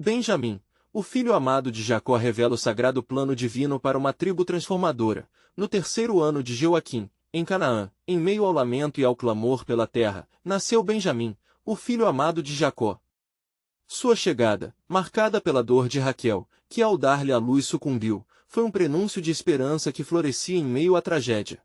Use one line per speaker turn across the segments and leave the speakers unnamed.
Benjamim, o filho amado de Jacó, revela o sagrado plano divino para uma tribo transformadora. No terceiro ano de Joaquim, em Canaã, em meio ao lamento e ao clamor pela terra, nasceu Benjamim, o filho amado de Jacó. Sua chegada, marcada pela dor de Raquel, que ao dar-lhe a luz sucumbiu, foi um prenúncio de esperança que florescia em meio à tragédia.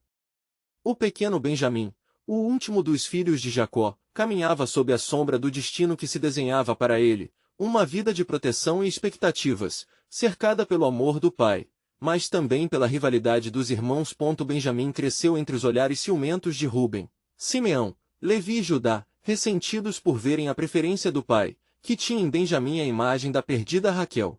O pequeno Benjamim, o último dos filhos de Jacó, caminhava sob a sombra do destino que se desenhava para ele, uma vida de proteção e expectativas, cercada pelo amor do pai, mas também pela rivalidade dos irmãos. Benjamim cresceu entre os olhares ciumentos de Ruben, Simeão, Levi e Judá, ressentidos por verem a preferência do pai, que tinha em Benjamim a imagem da perdida Raquel.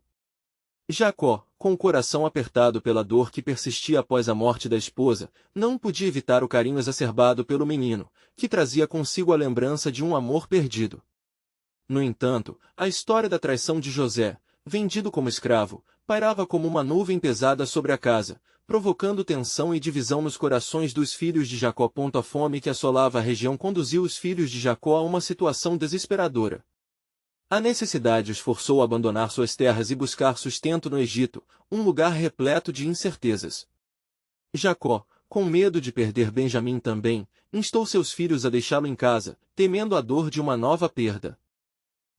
Jacó, com o coração apertado pela dor que persistia após a morte da esposa, não podia evitar o carinho exacerbado pelo menino, que trazia consigo a lembrança de um amor perdido. No entanto, a história da traição de José, vendido como escravo, pairava como uma nuvem pesada sobre a casa, provocando tensão e divisão nos corações dos filhos de Jacó. A fome que assolava a região conduziu os filhos de Jacó a uma situação desesperadora. A necessidade os forçou a abandonar suas terras e buscar sustento no Egito, um lugar repleto de incertezas. Jacó, com medo de perder Benjamim também, instou seus filhos a deixá-lo em casa, temendo a dor de uma nova perda.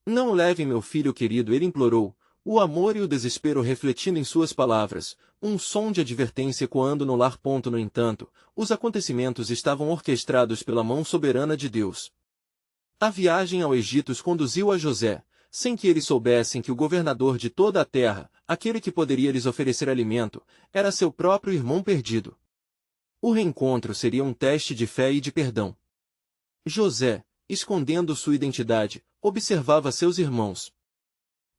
"Não levem meu filho querido", ele implorou, o amor e o desespero refletindo em suas palavras, um som de advertência ecoando no lar. No entanto, os acontecimentos estavam orquestrados pela mão soberana de Deus. A viagem ao Egito os conduziu a José, sem que eles soubessem que o governador de toda a terra, aquele que poderia lhes oferecer alimento, era seu próprio irmão perdido. O reencontro seria um teste de fé e de perdão. José, escondendo sua identidade, observava seus irmãos.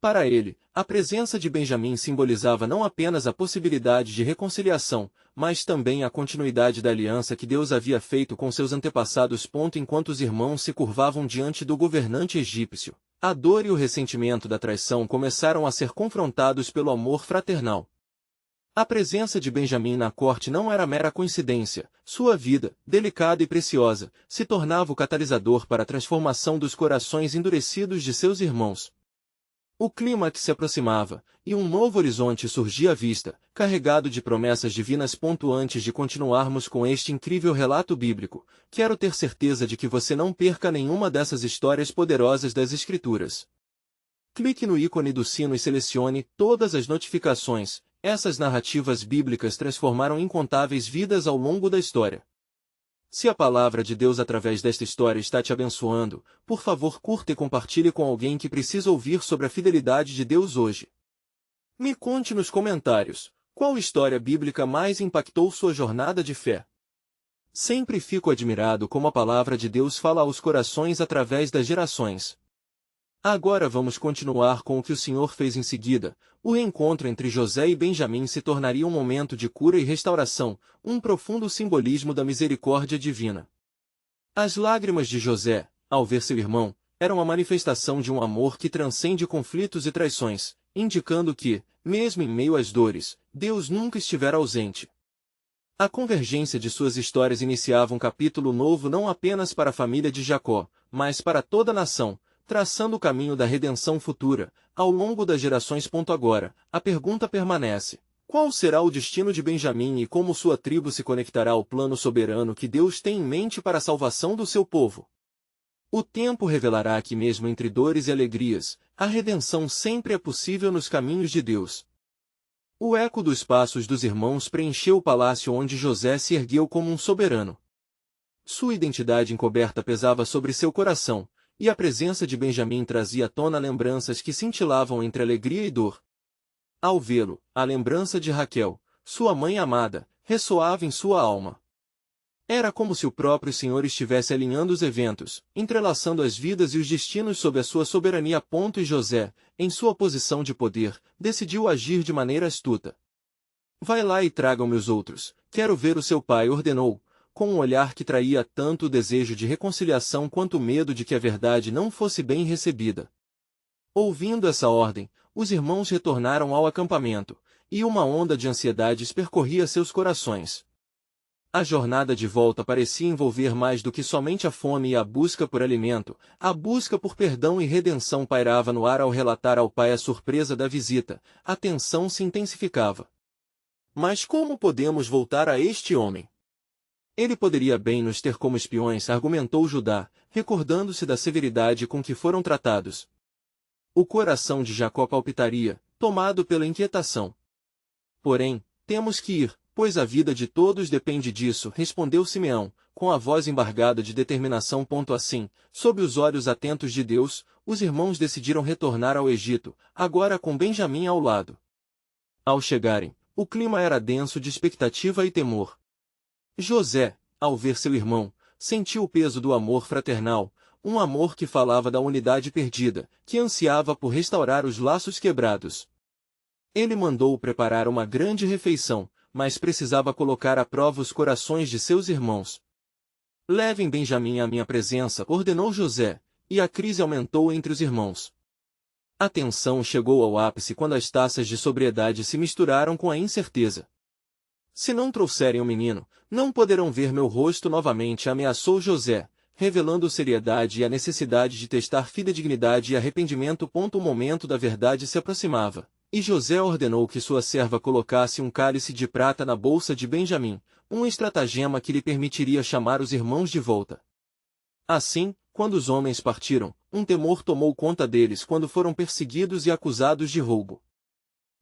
Para ele, a presença de Benjamim simbolizava não apenas a possibilidade de reconciliação, mas também a continuidade da aliança que Deus havia feito com seus antepassados. Enquanto os irmãos se curvavam diante do governante egípcio, a dor e o ressentimento da traição começaram a ser confrontados pelo amor fraternal. A presença de Benjamim na corte não era mera coincidência, sua vida, delicada e preciosa, se tornava o catalisador para a transformação dos corações endurecidos de seus irmãos. O clímax se aproximava, e um novo horizonte surgia à vista, carregado de promessas divinas. Antes de continuarmos com este incrível relato bíblico, quero ter certeza de que você não perca nenhuma dessas histórias poderosas das Escrituras. Clique no ícone do sino e selecione todas as notificações. Essas narrativas bíblicas transformaram incontáveis vidas ao longo da história. Se a palavra de Deus através desta história está te abençoando, por favor curta e compartilhe com alguém que precisa ouvir sobre a fidelidade de Deus hoje. Me conte nos comentários, qual história bíblica mais impactou sua jornada de fé? Sempre fico admirado como a palavra de Deus fala aos corações através das gerações. Agora vamos continuar com o que o Senhor fez em seguida. O reencontro entre José e Benjamim se tornaria um momento de cura e restauração, um profundo simbolismo da misericórdia divina. As lágrimas de José, ao ver seu irmão, eram a manifestação de um amor que transcende conflitos e traições, indicando que, mesmo em meio às dores, Deus nunca estivera ausente. A convergência de suas histórias iniciava um capítulo novo não apenas para a família de Jacó, mas para toda a nação, traçando o caminho da redenção futura, ao longo das gerações. Agora, a pergunta permanece: qual será o destino de Benjamim e como sua tribo se conectará ao plano soberano que Deus tem em mente para a salvação do seu povo? O tempo revelará que mesmo entre dores e alegrias, a redenção sempre é possível nos caminhos de Deus. O eco dos passos dos irmãos preencheu o palácio onde José se ergueu como um soberano. Sua identidade encoberta pesava sobre seu coração, e a presença de Benjamim trazia à tona lembranças que cintilavam entre alegria e dor. Ao vê-lo, a lembrança de Raquel, sua mãe amada, ressoava em sua alma. Era como se o próprio Senhor estivesse alinhando os eventos, entrelaçando as vidas e os destinos sob a sua soberania. E José, em sua posição de poder, decidiu agir de maneira astuta. "Vai lá e tragam-me os outros, quero ver o seu pai", ordenou, com um olhar que traía tanto o desejo de reconciliação quanto o medo de que a verdade não fosse bem recebida. Ouvindo essa ordem, os irmãos retornaram ao acampamento, e uma onda de ansiedades percorria seus corações. A jornada de volta parecia envolver mais do que somente a fome e a busca por alimento. A busca por perdão e redenção pairava no ar ao relatar ao pai a surpresa da visita. A tensão se intensificava. Mas como podemos voltar a este homem? Ele poderia bem nos ter como espiões, argumentou Judá, recordando-se da severidade com que foram tratados. O coração de Jacó palpitaria, tomado pela inquietação. Porém, temos que ir, pois a vida de todos depende disso, respondeu Simeão, com a voz embargada de determinação. Assim, sob os olhos atentos de Deus, os irmãos decidiram retornar ao Egito, agora com Benjamim ao lado. Ao chegarem, o clima era denso de expectativa e temor. José, ao ver seu irmão, sentiu o peso do amor fraternal, um amor que falava da unidade perdida, que ansiava por restaurar os laços quebrados. Ele mandou preparar uma grande refeição, mas precisava colocar à prova os corações de seus irmãos. Levem Benjamim à minha presença, ordenou José, e a crise aumentou entre os irmãos. A tensão chegou ao ápice quando as taças de sobriedade se misturaram com a incerteza. Se não trouxerem o menino, não poderão ver meu rosto novamente, ameaçou José, revelando seriedade e a necessidade de testar fidedignidade e arrependimento. O momento da verdade se aproximava. E José ordenou que sua serva colocasse um cálice de prata na bolsa de Benjamim, um estratagema que lhe permitiria chamar os irmãos de volta. Assim, quando os homens partiram, um temor tomou conta deles quando foram perseguidos e acusados de roubo.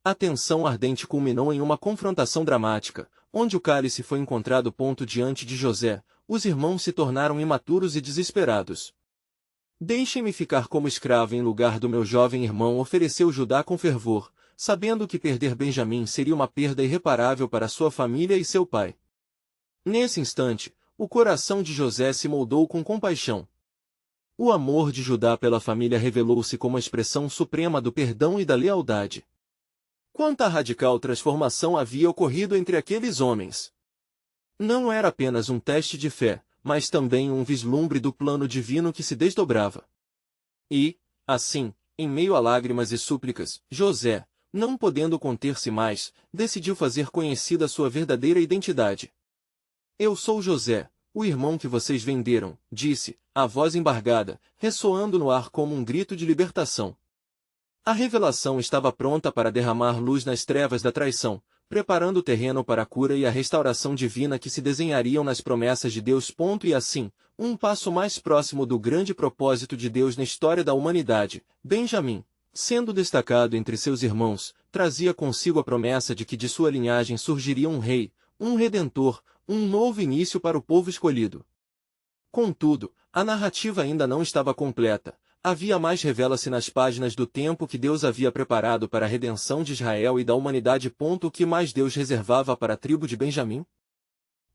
A tensão ardente culminou em uma confrontação dramática, onde o cálice foi encontrado. Diante de José, os irmãos se tornaram imaturos e desesperados. Deixem-me ficar como escravo em lugar do meu jovem irmão, ofereceu Judá com fervor, sabendo que perder Benjamim seria uma perda irreparável para sua família e seu pai. Nesse instante, o coração de José se moldou com compaixão. O amor de Judá pela família revelou-se como a expressão suprema do perdão e da lealdade. Quanta radical transformação havia ocorrido entre aqueles homens! Não era apenas um teste de fé, mas também um vislumbre do plano divino que se desdobrava. E, assim, em meio a lágrimas e súplicas, José, não podendo conter-se mais, decidiu fazer conhecida sua verdadeira identidade. Eu sou José, o irmão que vocês venderam, disse, a voz embargada, ressoando no ar como um grito de libertação. A revelação estava pronta para derramar luz nas trevas da traição, preparando o terreno para a cura e a restauração divina que se desenhariam nas promessas de Deus. E assim, um passo mais próximo do grande propósito de Deus na história da humanidade, Benjamim, sendo destacado entre seus irmãos, trazia consigo a promessa de que de sua linhagem surgiria um rei, um redentor, um novo início para o povo escolhido. Contudo, a narrativa ainda não estava completa. Havia mais, revela-se nas páginas do tempo que Deus havia preparado para a redenção de Israel e da humanidade. O que mais Deus reservava para a tribo de Benjamim?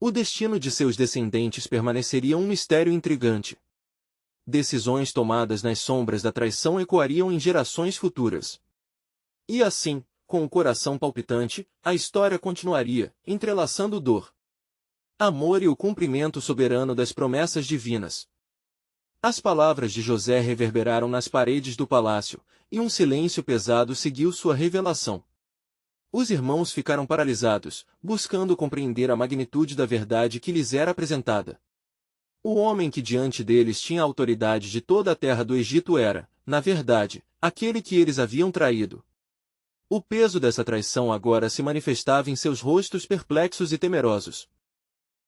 O destino de seus descendentes permaneceria um mistério intrigante. Decisões tomadas nas sombras da traição ecoariam em gerações futuras. E assim, com o coração palpitante, a história continuaria, entrelaçando dor, amor e o cumprimento soberano das promessas divinas. As palavras de José reverberaram nas paredes do palácio, e um silêncio pesado seguiu sua revelação. Os irmãos ficaram paralisados, buscando compreender a magnitude da verdade que lhes era apresentada. O homem que diante deles tinha a autoridade de toda a terra do Egito era, na verdade, aquele que eles haviam traído. O peso dessa traição agora se manifestava em seus rostos perplexos e temerosos.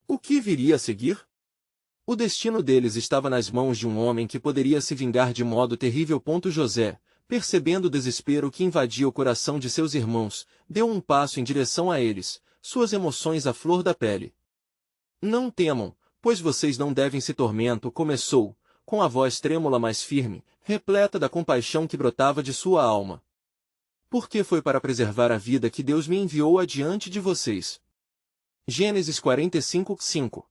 O que viria a seguir? O destino deles estava nas mãos de um homem que poderia se vingar de modo terrível. José, percebendo o desespero que invadia o coração de seus irmãos, deu um passo em direção a eles, suas emoções à flor da pele. Não temam, pois vocês não devem se tormento, começou, com a voz trêmula mas firme, repleta da compaixão que brotava de sua alma. Porque foi para preservar a vida que Deus me enviou adiante de vocês. Gênesis 45:5.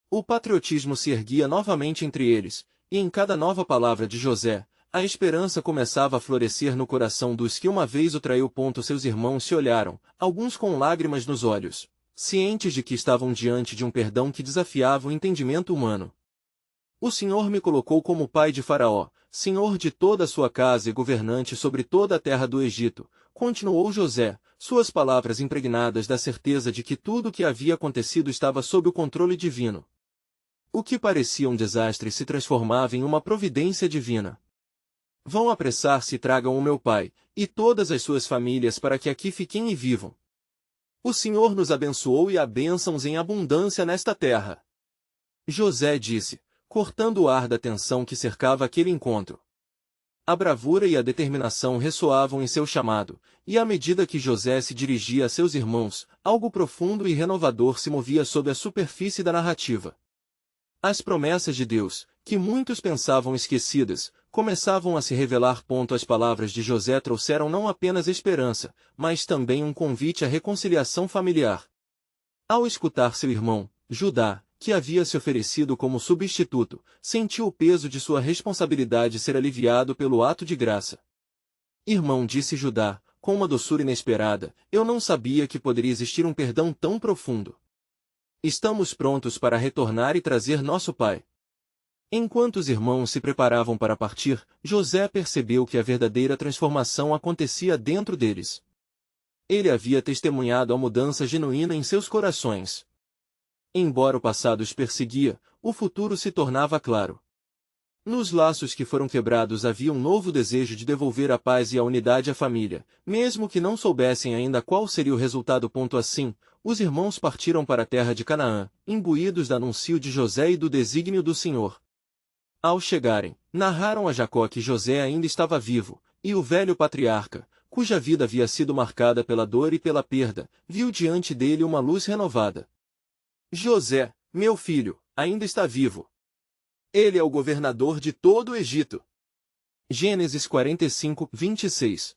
O patriotismo se erguia novamente entre eles, e em cada nova palavra de José, a esperança começava a florescer no coração dos que uma vez o traiu. Seus irmãos se olharam, alguns com lágrimas nos olhos, cientes de que estavam diante de um perdão que desafiava o entendimento humano. O Senhor me colocou como pai de Faraó, senhor de toda a sua casa e governante sobre toda a terra do Egito, continuou José, suas palavras impregnadas da certeza de que tudo o que havia acontecido estava sob o controle divino. O que parecia um desastre se transformava em uma providência divina. Vão apressar-se e tragam o meu pai, e todas as suas famílias para que aqui fiquem e vivam. O Senhor nos abençoou e há bênçãos em abundância nesta terra. José disse, cortando o ar da tensão que cercava aquele encontro. A bravura e a determinação ressoavam em seu chamado, e à medida que José se dirigia a seus irmãos, algo profundo e renovador se movia sob a superfície da narrativa. As promessas de Deus, que muitos pensavam esquecidas, começavam a se revelar. As palavras de José trouxeram não apenas esperança, mas também um convite à reconciliação familiar. Ao escutar seu irmão, Judá, que havia se oferecido como substituto, sentiu o peso de sua responsabilidade ser aliviado pelo ato de graça. Irmão, disse Judá, com uma doçura inesperada, eu não sabia que poderia existir um perdão tão profundo. Estamos prontos para retornar e trazer nosso pai. Enquanto os irmãos se preparavam para partir, José percebeu que a verdadeira transformação acontecia dentro deles. Ele havia testemunhado a mudança genuína em seus corações. Embora o passado os perseguia, o futuro se tornava claro. Nos laços que foram quebrados havia um novo desejo de devolver a paz e a unidade à família, mesmo que não soubessem ainda qual seria o resultado. Assim, os irmãos partiram para a terra de Canaã, imbuídos do anúncio de José e do desígnio do Senhor. Ao chegarem, narraram a Jacó que José ainda estava vivo, e o velho patriarca, cuja vida havia sido marcada pela dor e pela perda, viu diante dele uma luz renovada. José, meu filho, ainda está vivo. Ele é o governador de todo o Egito. Gênesis 45, 26.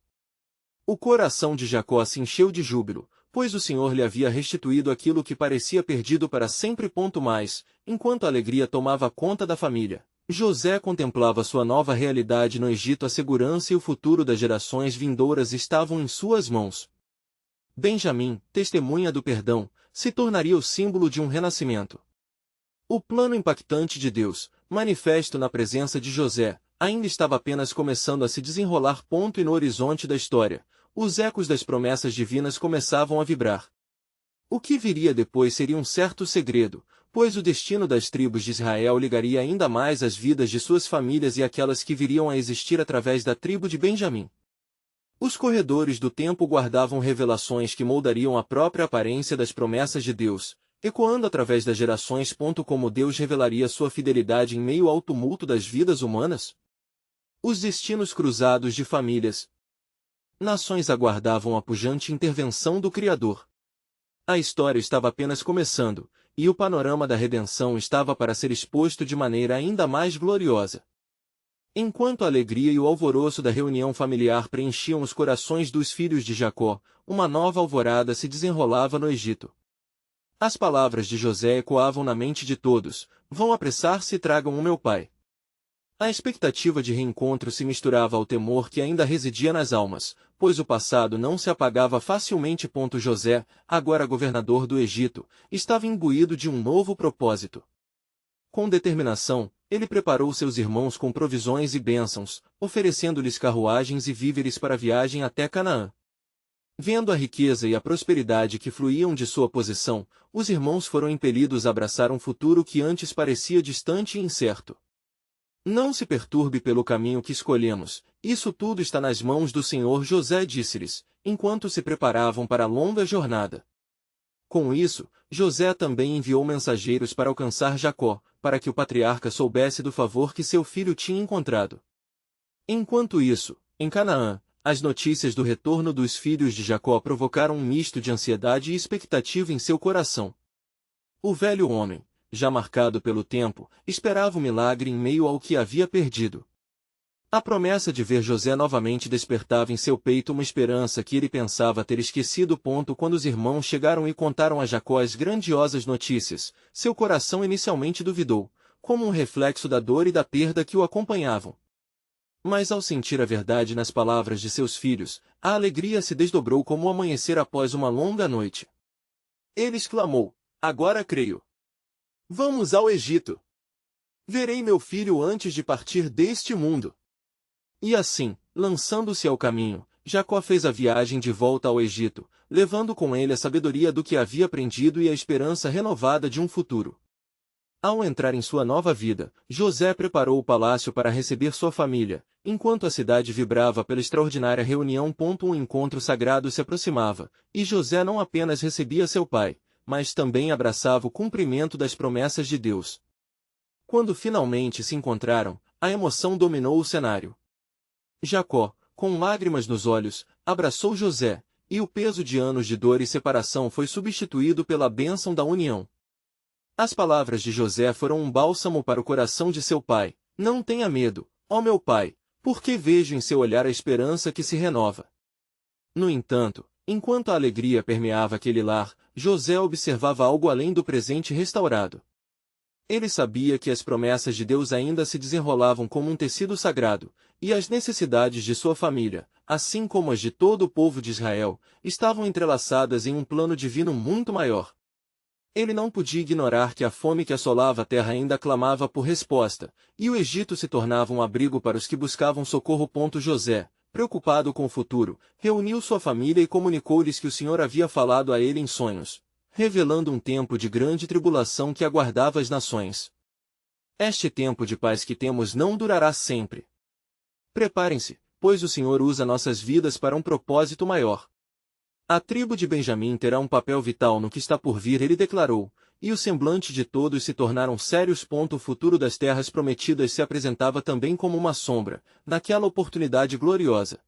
O coração de Jacó se encheu de júbilo, pois o Senhor lhe havia restituído aquilo que parecia perdido para sempre. Mais, enquanto a alegria tomava conta da família, José contemplava sua nova realidade no Egito. A segurança e o futuro das gerações vindouras estavam em suas mãos. Benjamim, testemunha do perdão, se tornaria o símbolo de um renascimento. O plano impactante de Deus, manifesto na presença de José, ainda estava apenas começando a se desenrolar. E no horizonte da história, os ecos das promessas divinas começavam a vibrar. O que viria depois seria um certo segredo, pois o destino das tribos de Israel ligaria ainda mais as vidas de suas famílias e aquelas que viriam a existir através da tribo de Benjamim. Os corredores do tempo guardavam revelações que moldariam a própria aparência das promessas de Deus, ecoando através das gerações. Como Deus revelaria sua fidelidade em meio ao tumulto das vidas humanas? Os destinos cruzados de famílias. Nações aguardavam a pujante intervenção do Criador. A história estava apenas começando, e o panorama da redenção estava para ser exposto de maneira ainda mais gloriosa. Enquanto a alegria e o alvoroço da reunião familiar preenchiam os corações dos filhos de Jacó, uma nova alvorada se desenrolava no Egito. As palavras de José ecoavam na mente de todos: vão apressar-se e tragam o meu pai. A expectativa de reencontro se misturava ao temor que ainda residia nas almas, pois o passado não se apagava facilmente. José, agora governador do Egito, estava imbuído de um novo propósito. Com determinação, ele preparou seus irmãos com provisões e bênçãos, oferecendo-lhes carruagens e víveres para a viagem até Canaã. Vendo a riqueza e a prosperidade que fluíam de sua posição, os irmãos foram impelidos a abraçar um futuro que antes parecia distante e incerto. Não se perturbe pelo caminho que escolhemos, isso tudo está nas mãos do Senhor. José disse-lhes, enquanto se preparavam para a longa jornada. Com isso, José também enviou mensageiros para alcançar Jacó, para que o patriarca soubesse do favor que seu filho tinha encontrado. Enquanto isso, em Canaã, as notícias do retorno dos filhos de Jacó provocaram um misto de ansiedade e expectativa em seu coração. O velho homem, já marcado pelo tempo, esperava o milagre em meio ao que havia perdido. A promessa de ver José novamente despertava em seu peito uma esperança que ele pensava ter esquecido. Quando os irmãos chegaram e contaram a Jacó as grandiosas notícias, seu coração inicialmente duvidou, como um reflexo da dor e da perda que o acompanhavam. Mas ao sentir a verdade nas palavras de seus filhos, a alegria se desdobrou como o amanhecer após uma longa noite. Ele exclamou: agora creio. Vamos ao Egito. Verei meu filho antes de partir deste mundo. E assim, lançando-se ao caminho, Jacó fez a viagem de volta ao Egito, levando com ele a sabedoria do que havia aprendido e a esperança renovada de um futuro. Ao entrar em sua nova vida, José preparou o palácio para receber sua família, enquanto a cidade vibrava pela extraordinária reunião. Um encontro sagrado se aproximava, e José não apenas recebia seu pai, mas também abraçava o cumprimento das promessas de Deus. Quando finalmente se encontraram, a emoção dominou o cenário. Jacó, com lágrimas nos olhos, abraçou José, e o peso de anos de dor e separação foi substituído pela bênção da união. As palavras de José foram um bálsamo para o coração de seu pai. Não tenha medo, ó meu pai, porque vejo em seu olhar a esperança que se renova. No entanto, enquanto a alegria permeava aquele lar, José observava algo além do presente restaurado. Ele sabia que as promessas de Deus ainda se desenrolavam como um tecido sagrado, e as necessidades de sua família, assim como as de todo o povo de Israel, estavam entrelaçadas em um plano divino muito maior. Ele não podia ignorar que a fome que assolava a terra ainda clamava por resposta, e o Egito se tornava um abrigo para os que buscavam socorro. José, preocupado com o futuro, reuniu sua família e comunicou-lhes que o Senhor havia falado a ele em sonhos, revelando um tempo de grande tribulação que aguardava as nações. Este tempo de paz que temos não durará sempre. Preparem-se, pois o Senhor usa nossas vidas para um propósito maior. A tribo de Benjamim terá um papel vital no que está por vir, ele declarou, e o semblante de todos se tornaram sérios. O futuro das terras prometidas se apresentava também como uma sombra, naquela oportunidade gloriosa.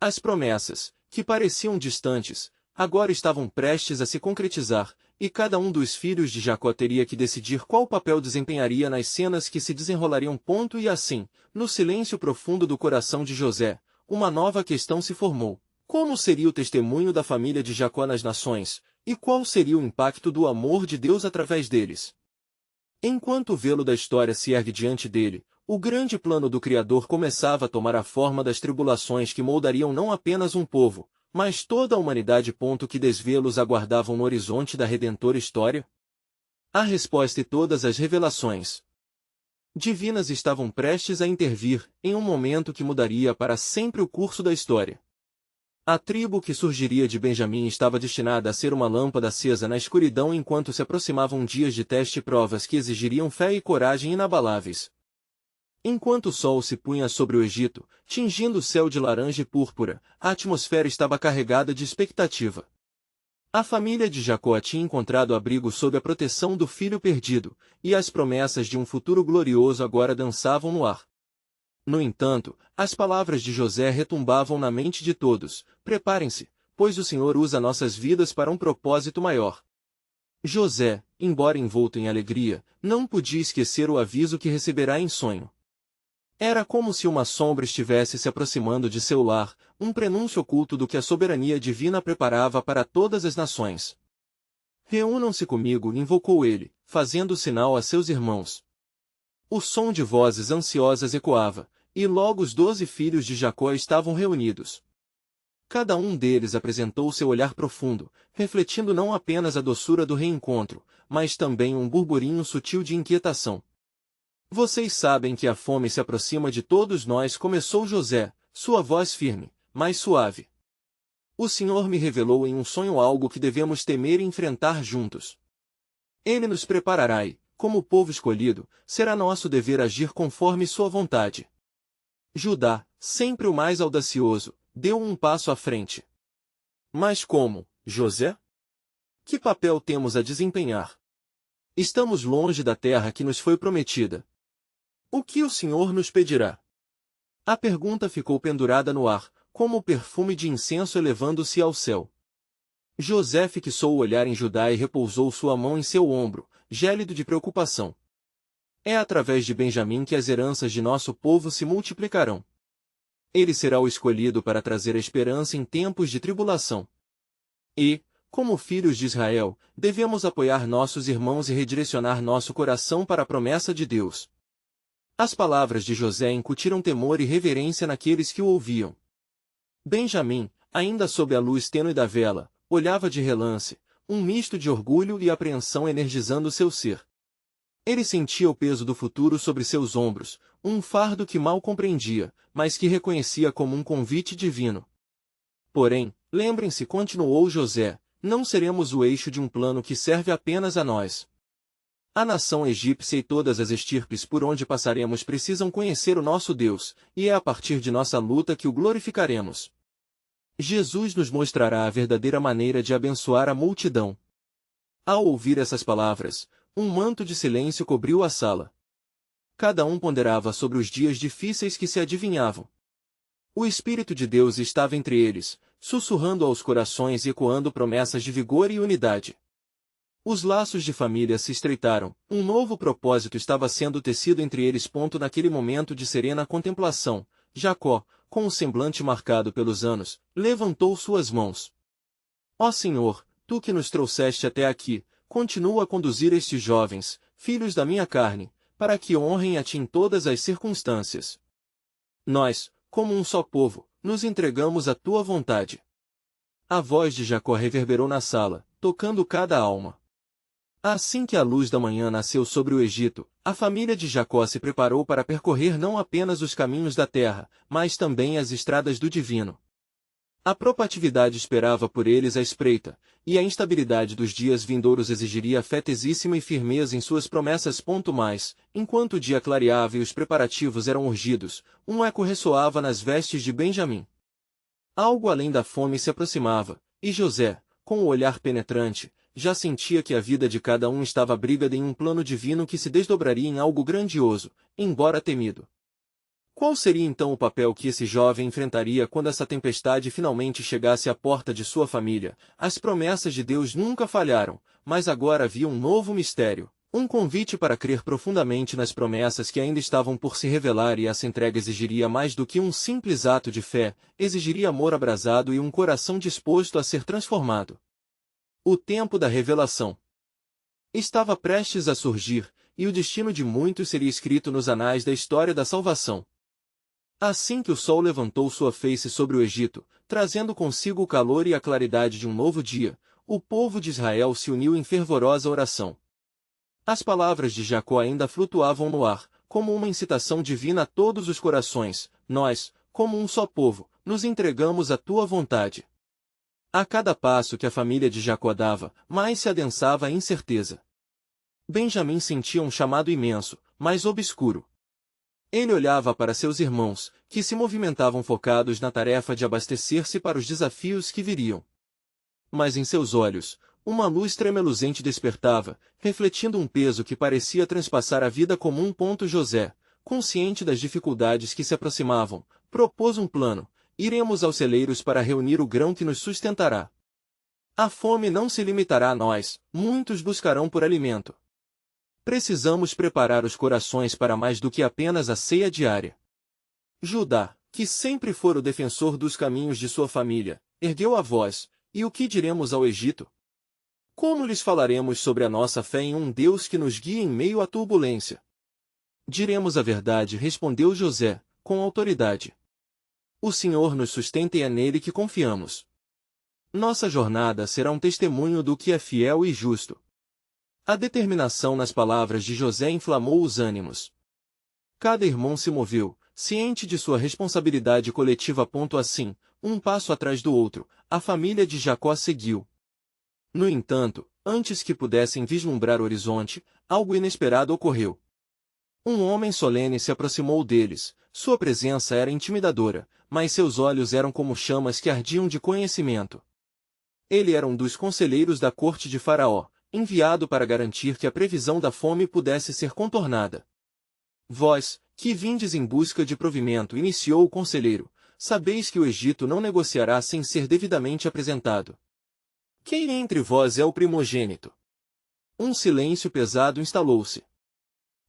As promessas, que pareciam distantes, agora estavam prestes a se concretizar, e cada um dos filhos de Jacó teria que decidir qual papel desempenharia nas cenas que se desenrolariam. E assim, no silêncio profundo do coração de José, uma nova questão se formou. Como seria o testemunho da família de Jacó nas nações, e qual seria o impacto do amor de Deus através deles? Enquanto o velo da história se ergue diante dele, o grande plano do Criador começava a tomar a forma das tribulações que moldariam não apenas um povo, mas toda a humanidade. Que desvelos aguardavam no horizonte da redentora história? A resposta e todas as revelações divinas estavam prestes a intervir, em um momento que mudaria para sempre o curso da história. A tribo que surgiria de Benjamim estava destinada a ser uma lâmpada acesa na escuridão enquanto se aproximavam dias de teste e provas que exigiriam fé e coragem inabaláveis. Enquanto o sol se punha sobre o Egito, tingindo o céu de laranja e púrpura, a atmosfera estava carregada de expectativa. A família de Jacó tinha encontrado abrigo sob a proteção do filho perdido, e as promessas de um futuro glorioso agora dançavam no ar. No entanto, as palavras de José retumbavam na mente de todos: preparem-se, pois o Senhor usa nossas vidas para um propósito maior. José, embora envolto em alegria, não podia esquecer o aviso que receberá em sonho. Era como se uma sombra estivesse se aproximando de seu lar, um prenúncio oculto do que a soberania divina preparava para todas as nações. Reúnam-se comigo, invocou ele, fazendo sinal a seus irmãos. O som de vozes ansiosas ecoava, e logo os 12 filhos de Jacó estavam reunidos. Cada um deles apresentou seu olhar profundo, refletindo não apenas a doçura do reencontro, mas também um burburinho sutil de inquietação. Vocês sabem que a fome se aproxima de todos nós, começou José, sua voz firme, mas suave. O Senhor me revelou em um sonho algo que devemos temer e enfrentar juntos. Ele nos preparará e, como povo escolhido, será nosso dever agir conforme sua vontade. Judá, sempre o mais audacioso, deu um passo à frente. Mas como, José? Que papel temos a desempenhar? Estamos longe da terra que nos foi prometida. O que o Senhor nos pedirá? A pergunta ficou pendurada no ar, como o perfume de incenso elevando-se ao céu. José fixou o olhar em Judá e repousou sua mão em seu ombro, gélido de preocupação. É através de Benjamim que as heranças de nosso povo se multiplicarão. Ele será o escolhido para trazer a esperança em tempos de tribulação. E, como filhos de Israel, devemos apoiar nossos irmãos e redirecionar nosso coração para a promessa de Deus. As palavras de José incutiram temor e reverência naqueles que o ouviam. Benjamim, ainda sob a luz tênue da vela, olhava de relance, um misto de orgulho e apreensão energizando seu ser. Ele sentia o peso do futuro sobre seus ombros, um fardo que mal compreendia, mas que reconhecia como um convite divino. Porém, lembrem-se, continuou José, não seremos o eixo de um plano que serve apenas a nós. A nação egípcia e todas as estirpes por onde passaremos precisam conhecer o nosso Deus, e é a partir de nossa luta que o glorificaremos. Jesus nos mostrará a verdadeira maneira de abençoar a multidão. Ao ouvir essas palavras, um manto de silêncio cobriu a sala. Cada um ponderava sobre os dias difíceis que se adivinhavam. O Espírito de Deus estava entre eles, sussurrando aos corações e ecoando promessas de vigor e unidade. Os laços de família se estreitaram, um novo propósito estava sendo tecido entre eles. Naquele momento de serena contemplação, Jacó, com o semblante marcado pelos anos, levantou suas mãos. Ó Senhor, tu que nos trouxeste até aqui, continua a conduzir estes jovens, filhos da minha carne, para que honrem a ti em todas as circunstâncias. Nós, como um só povo, nos entregamos à tua vontade. A voz de Jacó reverberou na sala, tocando cada alma. Assim que a luz da manhã nasceu sobre o Egito, a família de Jacó se preparou para percorrer não apenas os caminhos da terra, mas também as estradas do divino. A proatividade esperava por eles à espreita, e a instabilidade dos dias vindouros exigiria fé tesíssima e firmeza em suas promessas. Mais, enquanto o dia clareava e os preparativos eram urgidos, um eco ressoava nas vestes de Benjamim. Algo além da fome se aproximava, e José, com o olhar penetrante, já sentia que a vida de cada um estava abrigada em um plano divino que se desdobraria em algo grandioso, embora temido. Qual seria então o papel que esse jovem enfrentaria quando essa tempestade finalmente chegasse à porta de sua família? As promessas de Deus nunca falharam, mas agora havia um novo mistério, um convite para crer profundamente nas promessas que ainda estavam por se revelar, e essa entrega exigiria mais do que um simples ato de fé, exigiria amor abrasado e um coração disposto a ser transformado. O tempo da revelação estava prestes a surgir, e o destino de muitos seria escrito nos anais da história da salvação. Assim que o sol levantou sua face sobre o Egito, trazendo consigo o calor e a claridade de um novo dia, o povo de Israel se uniu em fervorosa oração. As palavras de Jacó ainda flutuavam no ar, como uma incitação divina a todos os corações. Nós, como um só povo, nos entregamos à tua vontade. A cada passo que a família de Jacó dava, mais se adensava a incerteza. Benjamim sentia um chamado imenso, mas obscuro. Ele olhava para seus irmãos, que se movimentavam focados na tarefa de abastecer-se para os desafios que viriam. Mas em seus olhos, uma luz tremeluzente despertava, refletindo um peso que parecia transpassar a vida comum. José, consciente das dificuldades que se aproximavam, propôs um plano: iremos aos celeiros para reunir o grão que nos sustentará. A fome não se limitará a nós, muitos buscarão por alimento. Precisamos preparar os corações para mais do que apenas a ceia diária. Judá, que sempre for o defensor dos caminhos de sua família, ergueu a voz: e o que diremos ao Egito? Como lhes falaremos sobre a nossa fé em um Deus que nos guia em meio à turbulência? Diremos a verdade, respondeu José, com autoridade. O Senhor nos sustenta e é nele que confiamos. Nossa jornada será um testemunho do que é fiel e justo. A determinação nas palavras de José inflamou os ânimos. Cada irmão se moveu, ciente de sua responsabilidade coletiva. Assim, um passo atrás do outro, a família de Jacó seguiu. No entanto, antes que pudessem vislumbrar o horizonte, algo inesperado ocorreu. Um homem solene se aproximou deles. Sua presença era intimidadora, mas seus olhos eram como chamas que ardiam de conhecimento. Ele era um dos conselheiros da corte de Faraó, enviado para garantir que a previsão da fome pudesse ser contornada. Vós, que vindes em busca de provimento, iniciou o conselheiro, sabeis que o Egito não negociará sem ser devidamente apresentado. Quem entre vós é o primogênito? Um silêncio pesado instalou-se.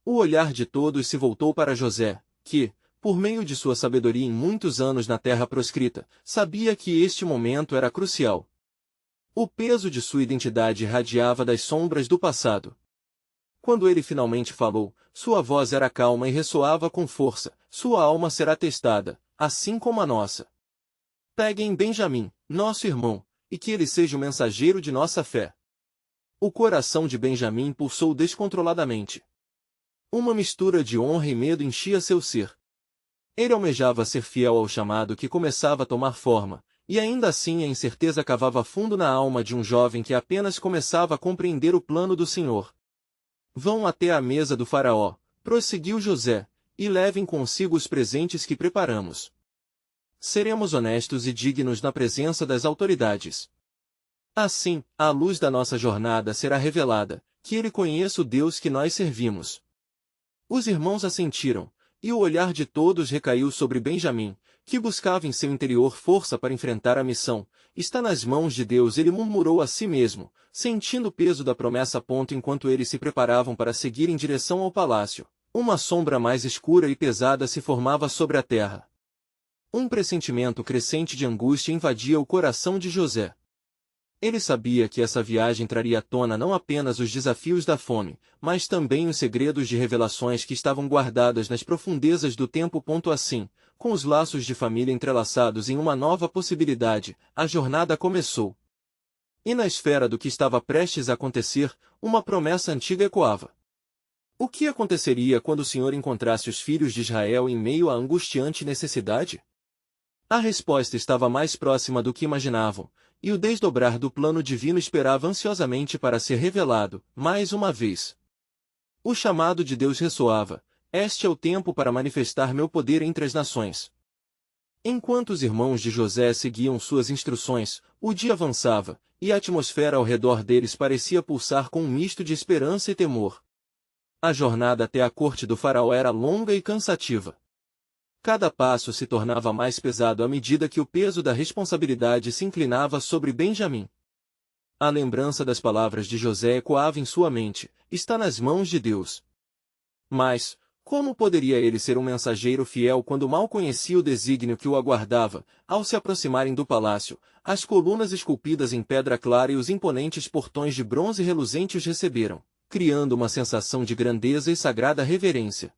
O olhar de todos se voltou para José, que, por meio de sua sabedoria em muitos anos na terra proscrita, sabia que este momento era crucial. O peso de sua identidade irradiava das sombras do passado. Quando ele finalmente falou, sua voz era calma e ressoava com força: sua alma será testada, assim como a nossa. Peguem Benjamim, nosso irmão, e que ele seja o mensageiro de nossa fé. O coração de Benjamim pulsou descontroladamente. Uma mistura de honra e medo enchia seu ser. Ele almejava ser fiel ao chamado que começava a tomar forma, e ainda assim a incerteza cavava fundo na alma de um jovem que apenas começava a compreender o plano do Senhor. Vão até a mesa do faraó, prosseguiu José, e levem consigo os presentes que preparamos. Seremos honestos e dignos na presença das autoridades. Assim, a luz da nossa jornada será revelada, que ele conheça o Deus que nós servimos. Os irmãos assentiram, e o olhar de todos recaiu sobre Benjamim, que buscava em seu interior força para enfrentar a missão. Está nas mãos de Deus, ele murmurou a si mesmo, sentindo o peso da promessa. Enquanto eles se preparavam para seguir em direção ao palácio, uma sombra mais escura e pesada se formava sobre a terra. Um pressentimento crescente de angústia invadia o coração de José. Ele sabia que essa viagem traria à tona não apenas os desafios da fome, mas também os segredos de revelações que estavam guardadas nas profundezas do tempo. Assim, com os laços de família entrelaçados em uma nova possibilidade, a jornada começou. E na esfera do que estava prestes a acontecer, uma promessa antiga ecoava. O que aconteceria quando o Senhor encontrasse os filhos de Israel em meio à angustiante necessidade? A resposta estava mais próxima do que imaginavam, e o desdobrar do plano divino esperava ansiosamente para ser revelado, mais uma vez. O chamado de Deus ressoava: este é o tempo para manifestar meu poder entre as nações. Enquanto os irmãos de José seguiam suas instruções, o dia avançava, e a atmosfera ao redor deles parecia pulsar com um misto de esperança e temor. A jornada até a corte do faraó era longa e cansativa. Cada passo se tornava mais pesado à medida que o peso da responsabilidade se inclinava sobre Benjamim. A lembrança das palavras de José ecoava em sua mente: está nas mãos de Deus. Mas, como poderia ele ser um mensageiro fiel quando mal conhecia o desígnio que o aguardava? Ao se aproximarem do palácio, as colunas esculpidas em pedra clara e os imponentes portões de bronze reluzente os receberam, criando uma sensação de grandeza e sagrada reverência.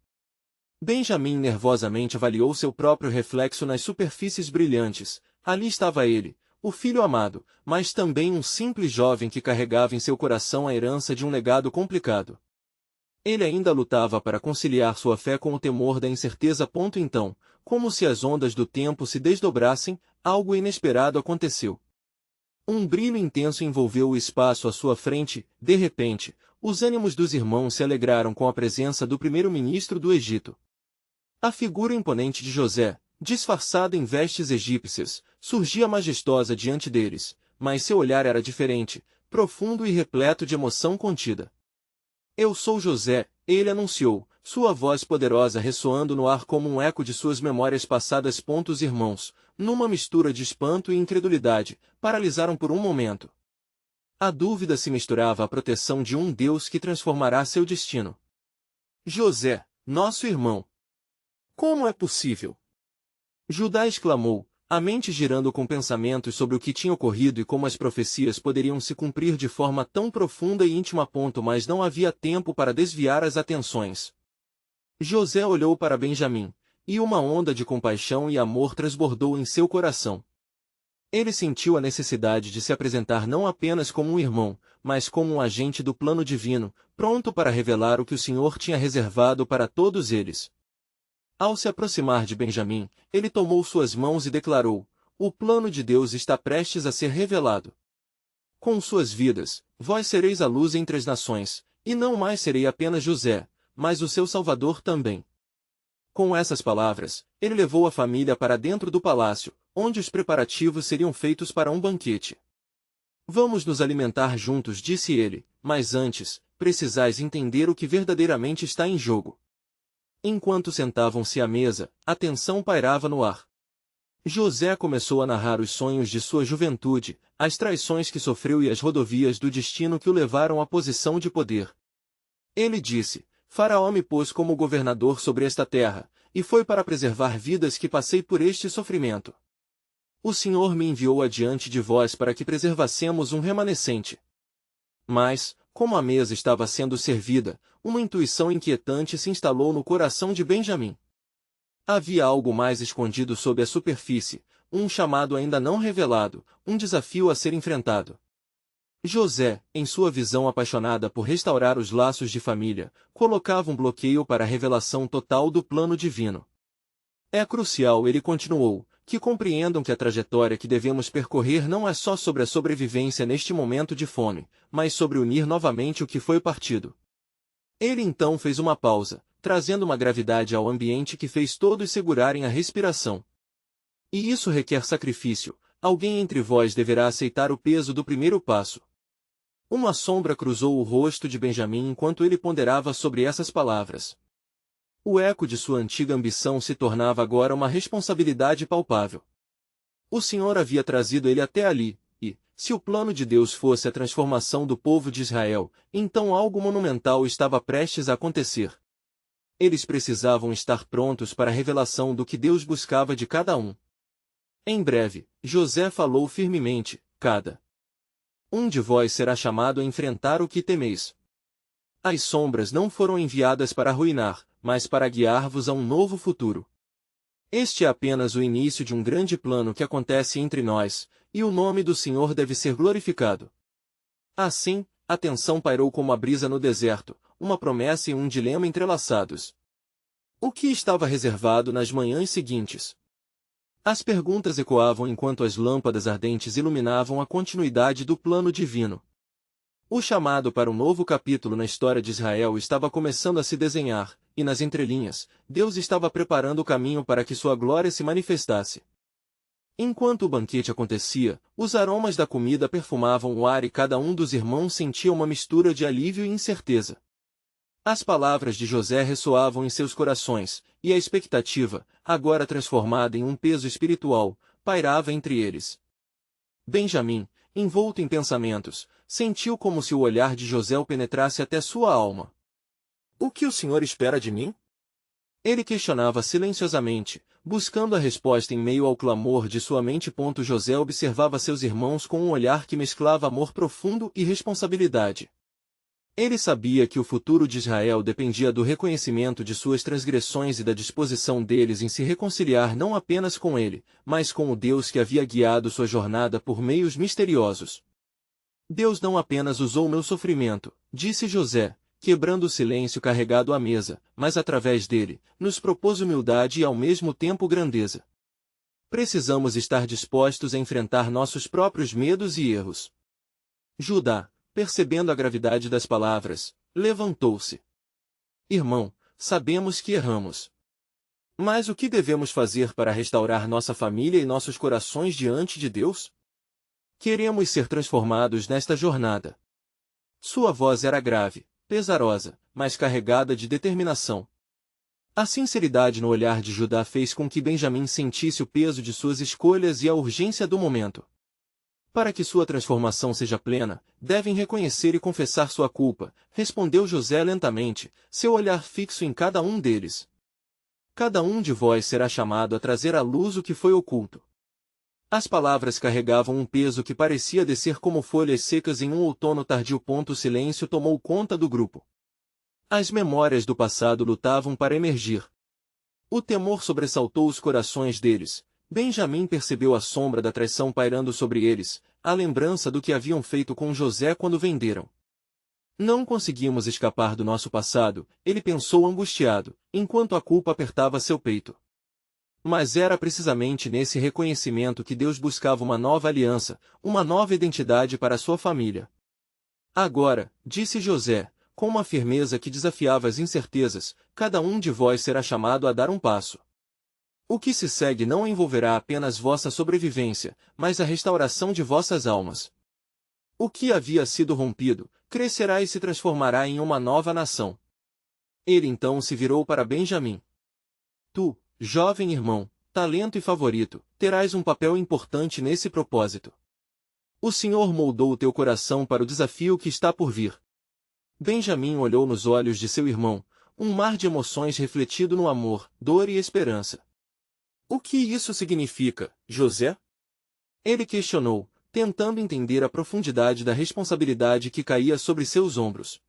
Benjamim nervosamente avaliou seu próprio reflexo nas superfícies brilhantes. Ali estava ele, o filho amado, mas também um simples jovem que carregava em seu coração a herança de um legado complicado. Ele ainda lutava para conciliar sua fé com o temor da incerteza. Então, como se as ondas do tempo se desdobrassem, algo inesperado aconteceu. Um brilho intenso envolveu o espaço à sua frente. De repente, os ânimos dos irmãos se alegraram com a presença do primeiro-ministro do Egito. A figura imponente de José, disfarçada em vestes egípcias, surgia majestosa diante deles, mas seu olhar era diferente, profundo e repleto de emoção contida. Eu sou José, ele anunciou, sua voz poderosa ressoando no ar como um eco de suas memórias passadas. Os irmãos, numa mistura de espanto e incredulidade, paralisaram por um momento. A dúvida se misturava à proteção de um Deus que transformará seu destino. José, nosso irmão. Como é possível? Judá exclamou, a mente girando com pensamentos sobre o que tinha ocorrido e como as profecias poderiam se cumprir de forma tão profunda e íntima. Mas não havia tempo para desviar as atenções. José olhou para Benjamim, e uma onda de compaixão e amor transbordou em seu coração. Ele sentiu a necessidade de se apresentar não apenas como um irmão, mas como um agente do plano divino, pronto para revelar o que o Senhor tinha reservado para todos eles. Ao se aproximar de Benjamim, ele tomou suas mãos e declarou: o plano de Deus está prestes a ser revelado. Com suas vidas, vós sereis a luz entre as nações, e não mais serei apenas José, mas o seu Salvador também. Com essas palavras, ele levou a família para dentro do palácio, onde os preparativos seriam feitos para um banquete. Vamos nos alimentar juntos, disse ele, mas antes, precisais entender o que verdadeiramente está em jogo. Enquanto sentavam-se à mesa, a tensão pairava no ar. José começou a narrar os sonhos de sua juventude, as traições que sofreu e as rodovias do destino que o levaram à posição de poder. Ele disse: Faraó me pôs como governador sobre esta terra, e foi para preservar vidas que passei por este sofrimento. O Senhor me enviou adiante de vós para que preservassemos um remanescente. Mas, como a mesa estava sendo servida, uma intuição inquietante se instalou no coração de Benjamim. Havia algo mais escondido sob a superfície, um chamado ainda não revelado, um desafio a ser enfrentado. José, em sua visão apaixonada por restaurar os laços de família, colocava um bloqueio para a revelação total do plano divino. É crucial, ele continuou, que compreendam que a trajetória que devemos percorrer não é só sobre a sobrevivência neste momento de fome, mas sobre unir novamente o que foi partido. Ele então fez uma pausa, trazendo uma gravidade ao ambiente que fez todos segurarem a respiração. E isso requer sacrifício, alguém entre vós deverá aceitar o peso do primeiro passo. Uma sombra cruzou o rosto de Benjamim enquanto ele ponderava sobre essas palavras. O eco de sua antiga ambição se tornava agora uma responsabilidade palpável. O Senhor havia trazido ele até ali, e, se o plano de Deus fosse a transformação do povo de Israel, então algo monumental estava prestes a acontecer. Eles precisavam estar prontos para a revelação do que Deus buscava de cada um. Em breve, José falou firmemente: cada um de vós será chamado a enfrentar o que temeis. As sombras não foram enviadas para arruinar, mas para guiar-vos a um novo futuro. Este é apenas o início de um grande plano que acontece entre nós, e o nome do Senhor deve ser glorificado. Assim, a tensão pairou como a brisa no deserto, uma promessa e um dilema entrelaçados. O que estava reservado nas manhãs seguintes? As perguntas ecoavam enquanto as lâmpadas ardentes iluminavam a continuidade do plano divino. O chamado para um novo capítulo na história de Israel estava começando a se desenhar, e nas entrelinhas, Deus estava preparando o caminho para que sua glória se manifestasse. Enquanto o banquete acontecia, os aromas da comida perfumavam o ar e cada um dos irmãos sentia uma mistura de alívio e incerteza. As palavras de José ressoavam em seus corações, e a expectativa, agora transformada em um peso espiritual, pairava entre eles. Benjamim, envolto em pensamentos, sentiu como se o olhar de José o penetrasse até sua alma. O que o Senhor espera de mim? Ele questionava silenciosamente, buscando a resposta em meio ao clamor de sua mente. José observava seus irmãos com um olhar que mesclava amor profundo e responsabilidade. Ele sabia que o futuro de Israel dependia do reconhecimento de suas transgressões e da disposição deles em se reconciliar não apenas com ele, mas com o Deus que havia guiado sua jornada por meios misteriosos. Deus não apenas usou meu sofrimento, disse José, quebrando o silêncio carregado à mesa, mas através dele, nos propôs humildade e ao mesmo tempo grandeza. Precisamos estar dispostos a enfrentar nossos próprios medos e erros. Judá, percebendo a gravidade das palavras, levantou-se. Irmão, sabemos que erramos. Mas o que devemos fazer para restaurar nossa família e nossos corações diante de Deus? Queremos ser transformados nesta jornada. Sua voz era grave, pesarosa, mas carregada de determinação. A sinceridade no olhar de Judá fez com que Benjamim sentisse o peso de suas escolhas e a urgência do momento. Para que sua transformação seja plena, devem reconhecer e confessar sua culpa, respondeu José lentamente, seu olhar fixo em cada um deles. Cada um de vós será chamado a trazer à luz o que foi oculto. As palavras carregavam um peso que parecia descer como folhas secas em um outono tardio. O silêncio tomou conta do grupo. As memórias do passado lutavam para emergir. O temor sobressaltou os corações deles. Benjamim percebeu a sombra da traição pairando sobre eles, a lembrança do que haviam feito com José quando venderam. Não conseguimos escapar do nosso passado, ele pensou angustiado, enquanto a culpa apertava seu peito. Mas era precisamente nesse reconhecimento que Deus buscava uma nova aliança, uma nova identidade para sua família. Agora, disse José, com uma firmeza que desafiava as incertezas, cada um de vós será chamado a dar um passo. O que se segue não envolverá apenas vossa sobrevivência, mas a restauração de vossas almas. O que havia sido rompido, crescerá e se transformará em uma nova nação. Ele então se virou para Benjamim. Tu, jovem irmão, talento e favorito, terás um papel importante nesse propósito. O Senhor moldou o teu coração para o desafio que está por vir. Benjamim olhou nos olhos de seu irmão, um mar de emoções refletido no amor, dor e esperança. O que isso significa, José? Ele questionou, tentando entender a profundidade da responsabilidade que caía sobre seus ombros.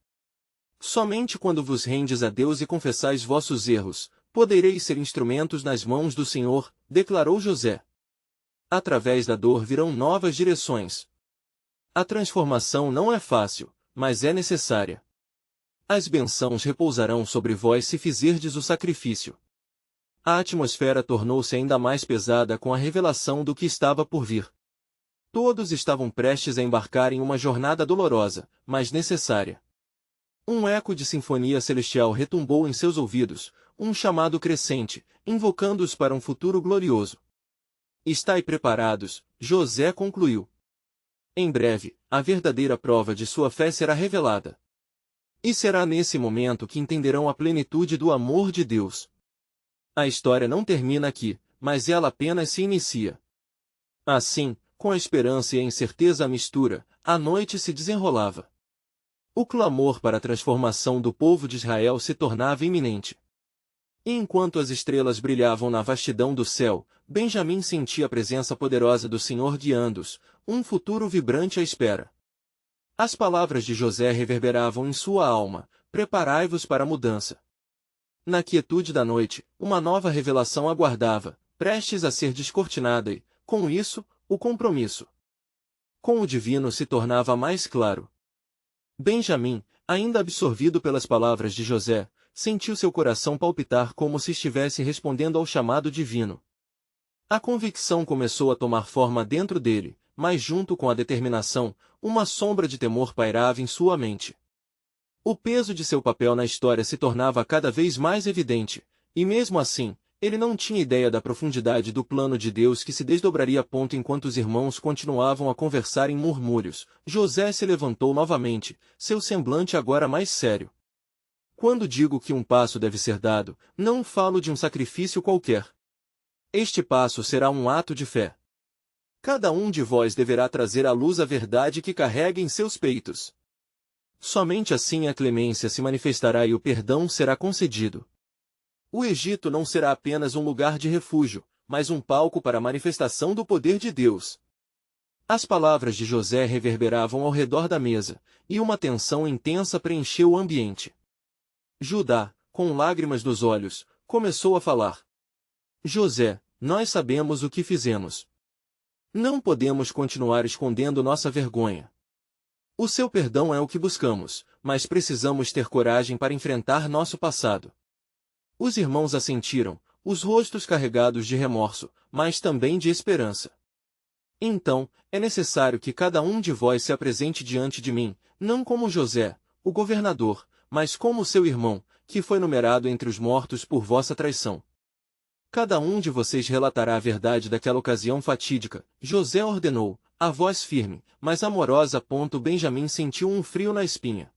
Somente quando vos rendes a Deus e confessais vossos erros, podereis ser instrumentos nas mãos do Senhor, declarou José. Através da dor virão novas direções. A transformação não é fácil, mas é necessária. As bênçãos repousarão sobre vós se fizerdes o sacrifício. A atmosfera tornou-se ainda mais pesada com a revelação do que estava por vir. Todos estavam prestes a embarcar em uma jornada dolorosa, mas necessária. Um eco de sinfonia celestial retumbou em seus ouvidos, um chamado crescente, invocando-os para um futuro glorioso. Estai preparados, José concluiu. Em breve, a verdadeira prova de sua fé será revelada. E será nesse momento que entenderão a plenitude do amor de Deus. A história não termina aqui, mas ela apenas se inicia. Assim, com a esperança e a incerteza à mistura, a noite se desenrolava. O clamor para a transformação do povo de Israel se tornava iminente. E enquanto as estrelas brilhavam na vastidão do céu, Benjamim sentia a presença poderosa do Senhor guiando-os, um futuro vibrante à espera. As palavras de José reverberavam em sua alma: preparai-vos para a mudança. Na quietude da noite, uma nova revelação aguardava, prestes a ser descortinada e, com isso, o compromisso com o divino se tornava mais claro. Benjamim, ainda absorvido pelas palavras de José, sentiu seu coração palpitar como se estivesse respondendo ao chamado divino. A convicção começou a tomar forma dentro dele, mas junto com a determinação, uma sombra de temor pairava em sua mente. O peso de seu papel na história se tornava cada vez mais evidente, e mesmo assim, ele não tinha ideia da profundidade do plano de Deus que se desdobraria a ponto enquanto os irmãos continuavam a conversar em murmúrios. José se levantou novamente, seu semblante agora mais sério. Quando digo que um passo deve ser dado, não falo de um sacrifício qualquer. Este passo será um ato de fé. Cada um de vós deverá trazer à luz a verdade que carrega em seus peitos. Somente assim a clemência se manifestará e o perdão será concedido. O Egito não será apenas um lugar de refúgio, mas um palco para a manifestação do poder de Deus. As palavras de José reverberavam ao redor da mesa, e uma tensão intensa preencheu o ambiente. Judá, com lágrimas nos olhos, começou a falar. José, nós sabemos o que fizemos. Não podemos continuar escondendo nossa vergonha. O seu perdão é o que buscamos, mas precisamos ter coragem para enfrentar nosso passado. Os irmãos assentiram, os rostos carregados de remorso, mas também de esperança. Então, é necessário que cada um de vós se apresente diante de mim, não como José, o governador, mas como seu irmão, que foi numerado entre os mortos por vossa traição. Cada um de vocês relatará a verdade daquela ocasião fatídica. José ordenou, a voz firme, mas amorosa. Benjamim sentiu um frio na espinha.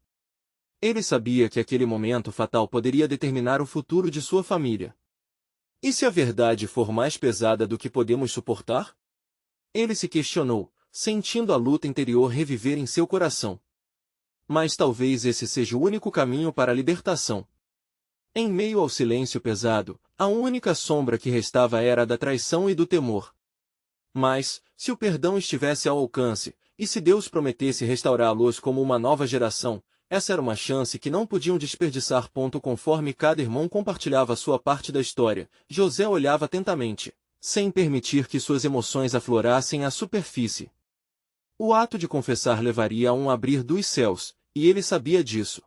Ele sabia que aquele momento fatal poderia determinar o futuro de sua família. E se a verdade for mais pesada do que podemos suportar? Ele se questionou, sentindo a luta interior reviver em seu coração. Mas talvez esse seja o único caminho para a libertação. Em meio ao silêncio pesado, a única sombra que restava era a da traição e do temor. Mas, se o perdão estivesse ao alcance, e se Deus prometesse restaurá-los como uma nova geração, essa era uma chance que não podiam desperdiçar. Conforme cada irmão compartilhava sua parte da história, José olhava atentamente, sem permitir que suas emoções aflorassem à superfície. O ato de confessar levaria a um abrir dos céus, e ele sabia disso.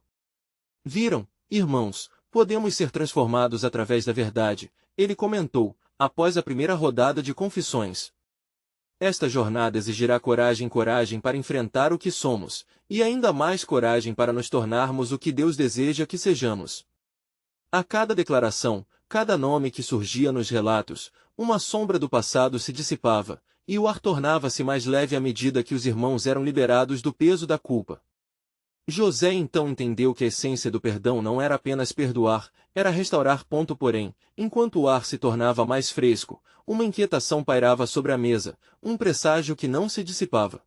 Viram, irmãos, podemos ser transformados através da verdade, ele comentou, após a primeira rodada de confissões. Esta jornada exigirá coragem para enfrentar o que somos, e ainda mais coragem para nos tornarmos o que Deus deseja que sejamos. A cada declaração, cada nome que surgia nos relatos, uma sombra do passado se dissipava, e o ar tornava-se mais leve à medida que os irmãos eram liberados do peso da culpa. José então entendeu que a essência do perdão não era apenas perdoar, era restaurar. Porém, enquanto o ar se tornava mais fresco, uma inquietação pairava sobre a mesa, um presságio que não se dissipava.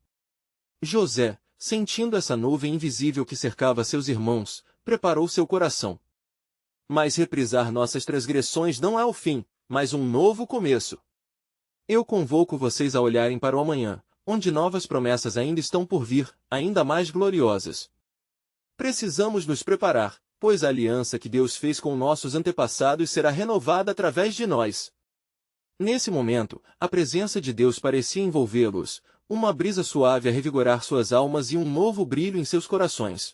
José, sentindo essa nuvem invisível que cercava seus irmãos, preparou seu coração. Mas reprisar nossas transgressões não é o fim, mas um novo começo. Eu convoco vocês a olharem para o amanhã, onde novas promessas ainda estão por vir, ainda mais gloriosas. Precisamos nos preparar, pois a aliança que Deus fez com nossos antepassados será renovada através de nós. Nesse momento, a presença de Deus parecia envolvê-los, uma brisa suave a revigorar suas almas e um novo brilho em seus corações.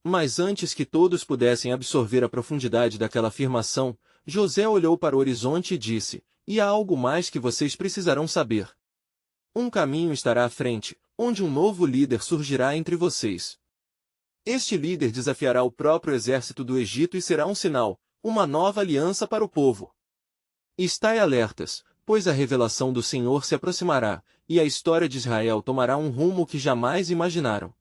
Mas antes que todos pudessem absorver a profundidade daquela afirmação, José olhou para o horizonte e disse: "E há algo mais que vocês precisarão saber. Um caminho estará à frente, onde um novo líder surgirá entre vocês. Este líder desafiará o próprio exército do Egito e será um sinal, uma nova aliança para o povo. Estai alertas, pois a revelação do Senhor se aproximará, e a história de Israel tomará um rumo que jamais imaginaram."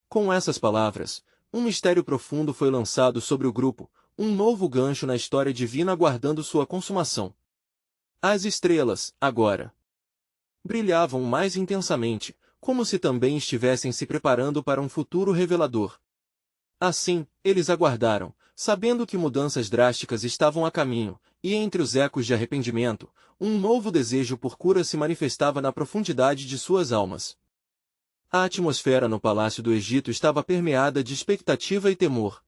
Com essas palavras, um mistério profundo foi lançado sobre o grupo, um novo gancho na história divina aguardando sua consumação. As estrelas, agora, brilhavam mais intensamente, como se também estivessem se preparando para um futuro revelador. Assim, eles aguardaram, sabendo que mudanças drásticas estavam a caminho, e entre os ecos de arrependimento, um novo desejo por cura se manifestava na profundidade de suas almas. A atmosfera no palácio do Egito estava permeada de expectativa e temor.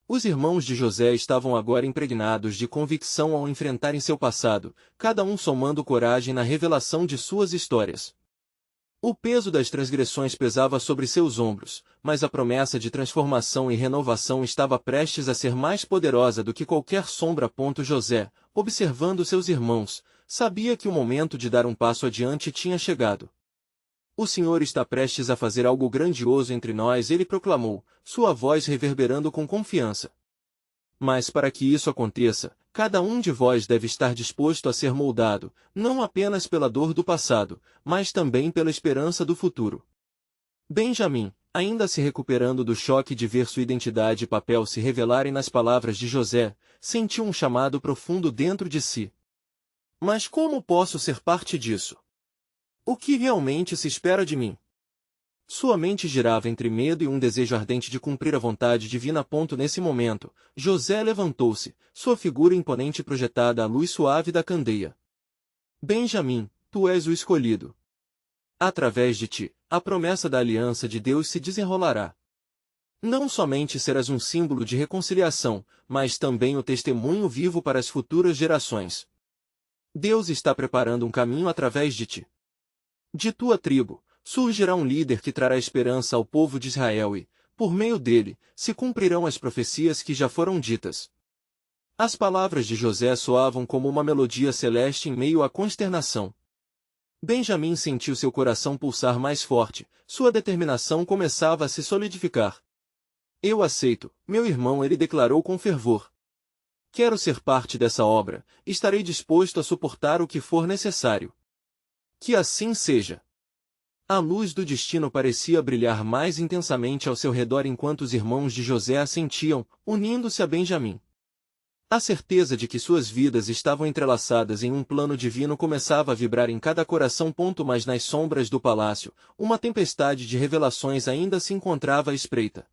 Os irmãos de José estavam agora impregnados de convicção ao enfrentarem seu passado, cada um somando coragem na revelação de suas histórias. O peso das transgressões pesava sobre seus ombros, mas a promessa de transformação e renovação estava prestes a ser mais poderosa do que qualquer sombra. José, observando seus irmãos, sabia que o momento de dar um passo adiante tinha chegado. "O Senhor está prestes a fazer algo grandioso entre nós", ele proclamou, sua voz reverberando com confiança. "Mas para que isso aconteça, cada um de vós deve estar disposto a ser moldado, não apenas pela dor do passado, mas também pela esperança do futuro." Benjamim, ainda se recuperando do choque de ver sua identidade e papel se revelarem nas palavras de José, sentiu um chamado profundo dentro de si. "Mas como posso ser parte disso? O que realmente se espera de mim?" Sua mente girava entre medo e um desejo ardente de cumprir a vontade divina. Nesse momento, José levantou-se, sua figura imponente projetada à luz suave da candeia. "Benjamim, tu és o escolhido. Através de ti, a promessa da aliança de Deus se desenrolará. Não somente serás um símbolo de reconciliação, mas também o testemunho vivo para as futuras gerações. Deus está preparando um caminho através de ti. De tua tribo, surgirá um líder que trará esperança ao povo de Israel e, por meio dele, se cumprirão as profecias que já foram ditas." As palavras de José soavam como uma melodia celeste em meio à consternação. Benjamim sentiu seu coração pulsar mais forte, sua determinação começava a se solidificar. "Eu aceito, meu irmão", ele declarou com fervor. "Quero ser parte dessa obra, estarei disposto a suportar o que for necessário." Que assim seja. A luz do destino parecia brilhar mais intensamente ao seu redor enquanto os irmãos de José assentiam, unindo-se a Benjamim. A certeza de que suas vidas estavam entrelaçadas em um plano divino começava a vibrar em cada coração. Mas nas sombras do palácio, uma tempestade de revelações ainda se encontrava à espreita.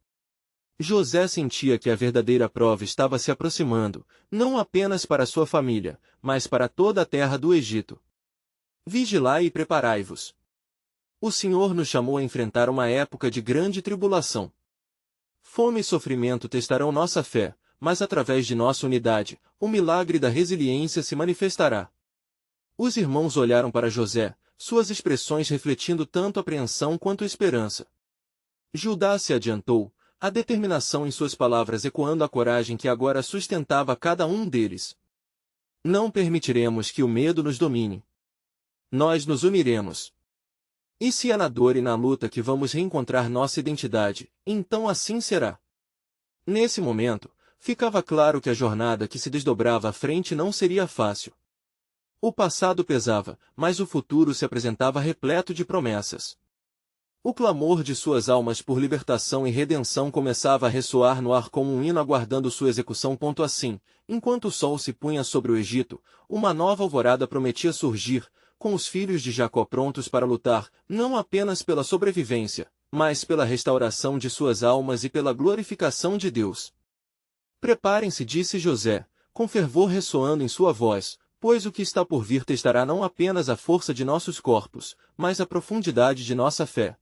José sentia que a verdadeira prova estava se aproximando, não apenas para sua família, mas para toda a terra do Egito. "Vigilai e preparai-vos. O Senhor nos chamou a enfrentar uma época de grande tribulação. Fome e sofrimento testarão nossa fé, mas através de nossa unidade, o milagre da resiliência se manifestará." Os irmãos olharam para José, suas expressões refletindo tanto apreensão quanto esperança. Judá se adiantou, a determinação em suas palavras ecoando a coragem que agora sustentava cada um deles. "Não permitiremos que o medo nos domine. Nós nos uniremos. E se é na dor e na luta que vamos reencontrar nossa identidade, então assim será." Nesse momento, ficava claro que a jornada que se desdobrava à frente não seria fácil. O passado pesava, mas o futuro se apresentava repleto de promessas. O clamor de suas almas por libertação e redenção começava a ressoar no ar como um hino aguardando sua execução. Assim, enquanto o sol se punha sobre o Egito, uma nova alvorada prometia surgir, com os filhos de Jacó prontos para lutar, não apenas pela sobrevivência, mas pela restauração de suas almas e pela glorificação de Deus. "Preparem-se", disse José, com fervor ressoando em sua voz, "pois o que está por vir testará não apenas a força de nossos corpos, mas a profundidade de nossa fé.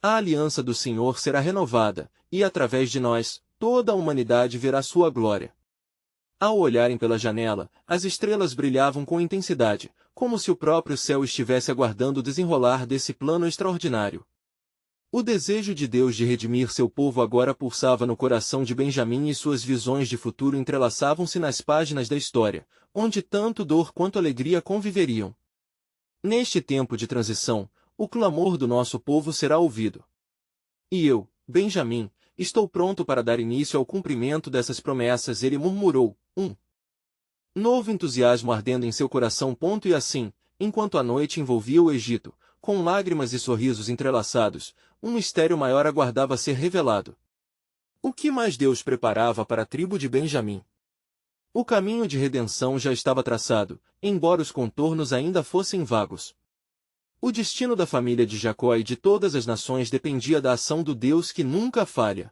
A aliança do Senhor será renovada, e através de nós, toda a humanidade verá sua glória." Ao olharem pela janela, as estrelas brilhavam com intensidade, como se o próprio céu estivesse aguardando o desenrolar desse plano extraordinário. O desejo de Deus de redimir seu povo agora pulsava no coração de Benjamim e suas visões de futuro entrelaçavam-se nas páginas da história, onde tanto dor quanto alegria conviveriam. Neste tempo de transição, o clamor do nosso povo será ouvido. E eu, Benjamim, estou pronto para dar início ao cumprimento dessas promessas, ele murmurou, novo entusiasmo ardendo em seu coração. E assim, enquanto a noite envolvia o Egito, com lágrimas e sorrisos entrelaçados, um mistério maior aguardava ser revelado. O que mais Deus preparava para a tribo de Benjamim? O caminho de redenção já estava traçado, embora os contornos ainda fossem vagos. O destino da família de Jacó e de todas as nações dependia da ação do Deus que nunca falha.